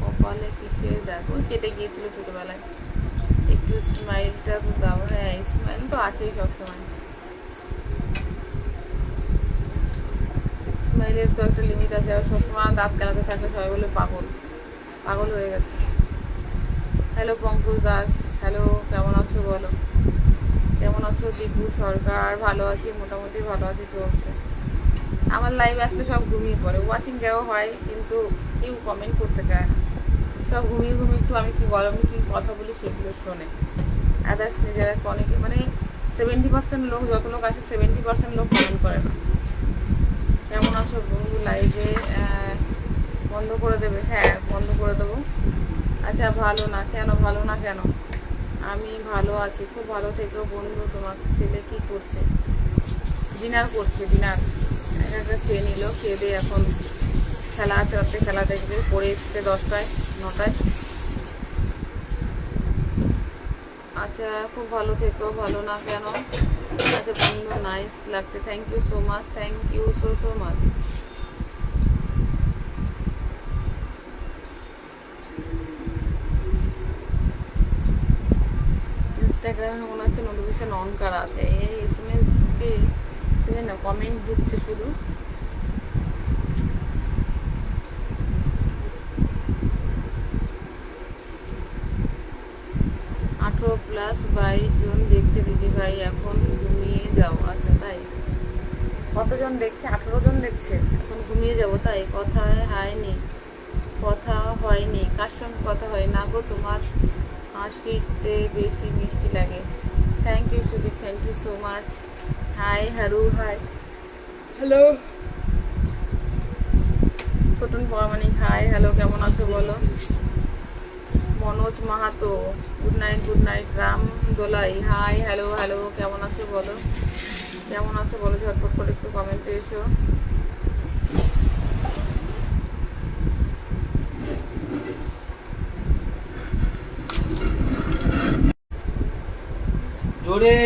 কপালে কিসের দেখো, কেটে গিয়েছিল ছোটবেলায়, একটু স্মাইলটা দাও। হ্যাঁ স্মাইল তো আছেই সবসময়, স্মাইলের তো একটা লিমিট আছে। আর সবসময় দাঁত কেলাতে থাকলে সবাই বলে পাগল হয়ে গেছে। হ্যালো পঙ্কজ দাস হ্যালো কেমন আছো বলো। কেমন আছো দীপু সরকার? ভালো আছি, মোটামুটি ভালো আছি, চলছে। আমার লাইভ আসলে সব ঘুমিয়ে পড়ে, ওয়াচিং দেওয়া হয় কিন্তু কেউ কমেন্ট করতে চায় না, সব ঘুমিয়ে একটু আমি কি কথা বলি সেগুলো শোনে। আদার্স নিজেরা অনেকে মানে 70% লোক, যত লোক আছে 70% লোক কমেন্ট করে না। কেমন আছো বন্ধু? লাইভে বন্ধ করে দেবে? হ্যাঁ, বন্ধ করে দেবো। আচ্ছা, ভালো না কেন? ভালো না কেন? আমি ভালো আছি, খুব ভালো থেকেও বন্ধু। তোমার ছেলে কি করছে? ডিনার করছে, ডিনার। একটা খেয়ে নিল, খেয়ে দিয়ে এখন খেলা আছে, রাত্রে খেলা দেখবে, পড়ে এসছে 10টায় 9টায়। আচ্ছা, খুব ভালো থেকো, ভালো না কেন? আচ্ছা বন্ধু, নাইস লাগছে, thank you so much, thank you so so much. ইনস্টাগ্রামে মনে হচ্ছে নোটিফিকেশন অন করা আছে, এই SMS ঢুকে না, কমেন্ট ঢুকছে শুধু। +18 22 জন দেখছে দিদি ভাই, এখন ঘুমিয়ে যাও। আচ্ছা তাই? কতজন দেখছে? 18 জন দেখছে, এখন ঘুমিয়ে যাবো তাই? কথা হয়নি, কথা হয়নি, কার সঙ্গে কথা হয় না গো? তোমার হাসিতে বেশি মিষ্টি লাগে। Thank you Sudip, thank you so much. Hi Haru, hi hello. Chhoton Paramanik, hi hello, কেমন আছো বলো? Manoj Mahato, good night, good night. Ram Dolai, hi hello hello, কেমন আছো বলো? কেমন আছো বলো, ঝটপট করে একটু কমেন্টে এসো। জোরে।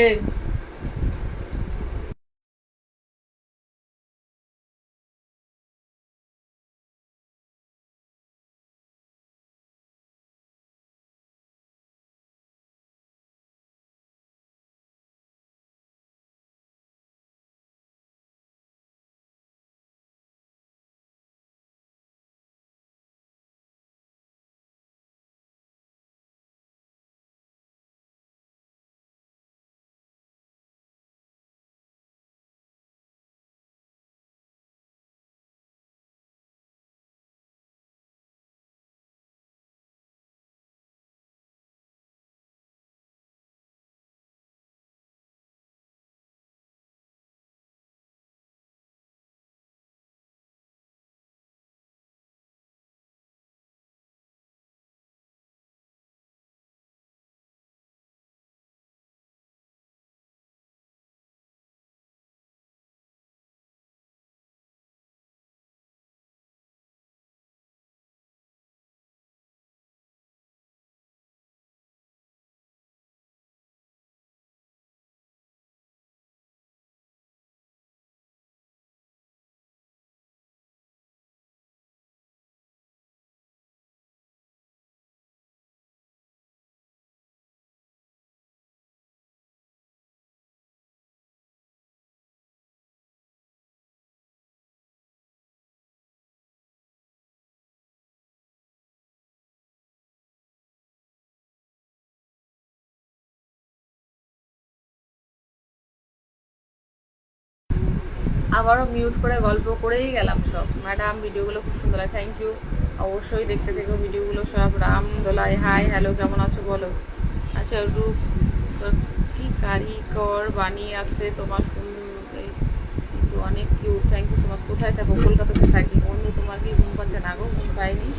আবারও মিউট করে গল্প করেই গেলাম সব। ম্যাডাম ভিডিওগুলো খুব সুন্দর লাগে, থ্যাংক ইউ। অবশ্যই দেখতে থেকো ভিডিওগুলো সব। রাম দোলাই, হাই হ্যালো, কেমন আছো বলো? আচ্ছা রূপ কি কারিগর বানিয়ে আছে তোমার সুন্দর, কিন্তু অনেক cute, thank you so much. কোথায় থাকো? কলকাতাতে থাকি। বন্ধু তোমার কি ঘুম পাচ্ছে? না গো, ঘুম পাইনি,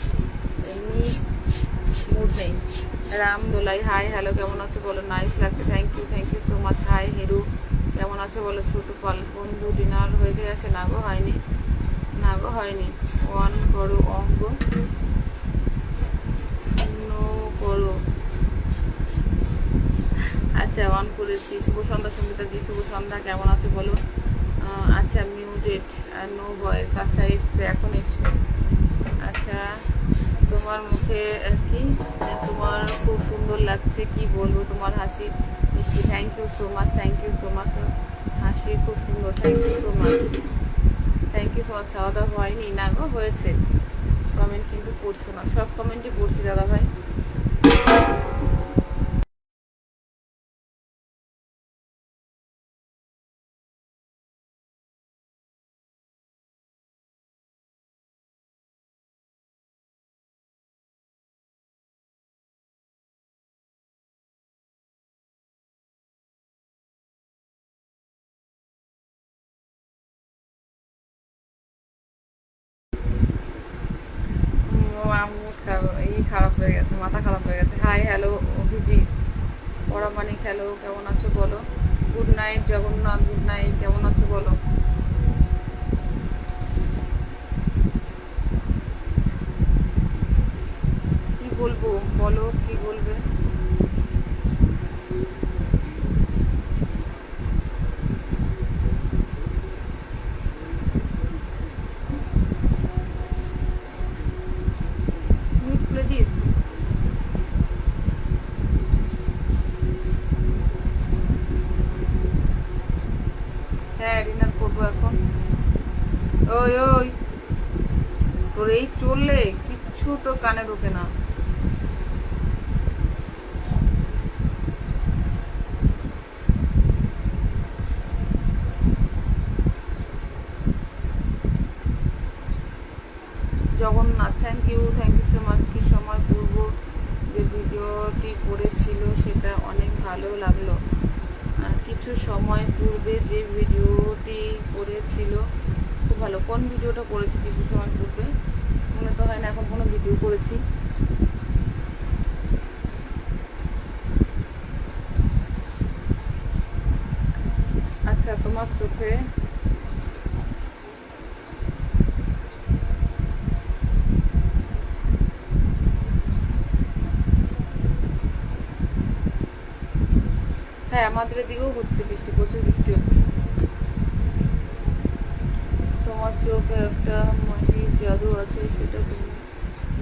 এমনি মুড নেই। রাম দোলাই, হাই হ্যালো, কেমন আছো বলো? নাইস লাগছে, thank you so much. Hi Hiru, কেমন আছো বলো? ছোট পাল বন্ধু, ডিনার হয়ে গেছে? না গো হয়নি, না গো হয়নি। অন করো অঙ্ক, নো করো। আচ্ছা অন করেছি। শুভ সন্ধ্যা সঙ্গীতা জি, শুভ সন্ধ্যা, কেমন আছো বলো? আচ্ছা মিউটেড, নো ভয়েস। আচ্ছা এসছে, এখন এসছে। আচ্ছা তোমার মুখে কি, তোমার খুব সুন্দর লাগছে, কি বলবো, তোমার হাসি মিষ্টি, thank you so much, thank you so much. হাসি খুব সুন্দর, thank you so much, thank you so much. খাওয়া দাওয়া হয়নি? না গো হয়েছে। কমেন্ট কিন্তু পড়ছো না, সব কমেন্টই পড়ছি দাদা ভাই। খারাপ হয়ে গেছে, মাথা খারাপ হয়ে গেছে। Hi hello Abhijit, Paramanik hello, কেমন আছো বলো। Good night Jagannath, good night, কেমন আছো বলো। কি বলবো বলো, কি বলবে। মিউট খুলে দিয়েছি। হ্যাঁ ডিনার করবো এখন। ওই ওই তোর এই চললে কিচ্ছু তো কানে ঢোকে না। Jagannath, thank you so much. কি সময় পূর্ব যে ভিডিওটি করেছিল সেটা অনেক ভালো লাগলো। কিছু সময় পূর্বে যে ভিডিওটি করেছিল খুব ভালো। কোন ভিডিওটা করেছি কিছু সময় পূর্বে? মনে তো হয় না এখন কোনো ভিডিও করেছি। আচ্ছা তোমার চোখে হ্যাঁ আমাদের এদিকেও হচ্ছে বৃষ্টি, প্রচুর বৃষ্টি হচ্ছে। তোমার চোখে একটা মায়ের জাদু আছে, সেটা তুমি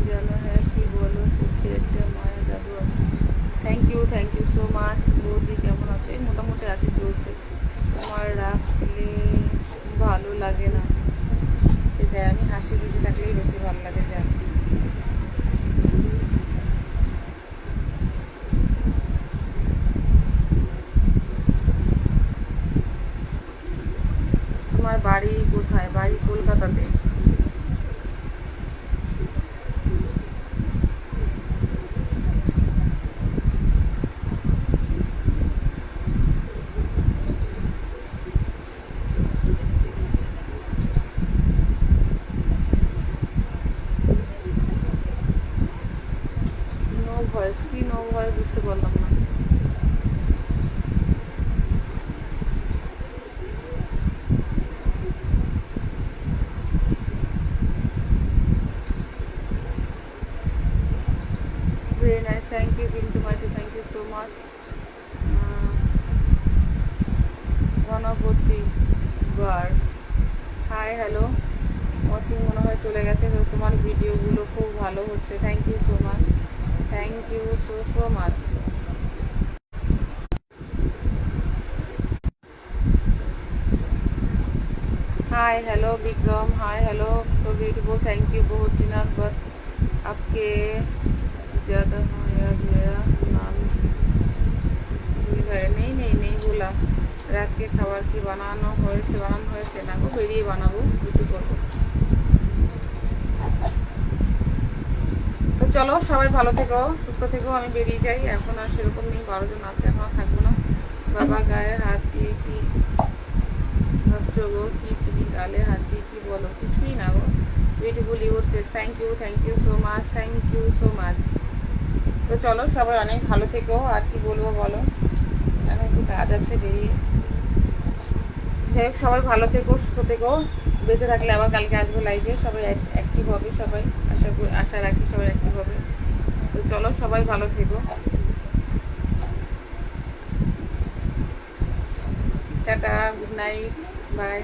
জানো? হ্যাঁ কি বলো, চোখে একটা মায়ের জাদু আছে। Thank you so much. বৌদি কেমন আছে? মোটামুটি আছে, চলছে। তোমার রাখলে ভালো লাগে না? সেটাই, আমি হাসি খুশি থাকলেই বেশি ভালো লাগে। জানি তোমার বাড়ি কোথায়? বাড়ি কলকাতাতে। নো ভয়েস কি? নো ভয়েস বুঝতে পারলাম না। Very nice, thank you Bintu Maiti, thank you so much. Ganapati Bar, hi hello. Watching মনে হয় চলে গেছে। তো তোমার ভিডিওগুলো খুব ভালো হচ্ছে, thank you so much, thank you so much. Hi hello Vikram, hi hello तो ब्यूटीफुल, थैंक यू। बहुत दिनों बाद आपके ज़्यादा हाँ यार मेरा नाम भूल गए। नहीं बोला। রাত के খাবার কি বানানো হয়েছে না গো, বেরিয়ে বানাবো, রুটি করবো। তো চলো সবাই ভালো থেকো, সুস্থ থেকো। আমি বেরিয়ে যাই, এখন আর সেরকম নেই, 12 জন আছে, এখন থাকবো না। বাবা গায়ে হাত দিয়ে কি ভাবছো গো? কি তুমি গালে হাত দিয়ে কি বলো? কিছুই না গো। Beautiful your face, thank you so much, thank you so much. তো চলো সবাই অনেক ভালো থেকো। আর কি বলবো বলো, এখন একটু কাজ আছে, বেরিয়ে যাই হোক। সবাই ভালো থেকো, সুস্থ থেকো। বেঁচে থাকলে আবার কালকে আসবো লাইভে। সবাই অ্যাক্টিভ হবে, সবাই আশা রাখি সবাই অ্যাক্টিভ হবে। তো চলো সবাই ভালো থেকো, টাটা, গুড নাইট, বাই।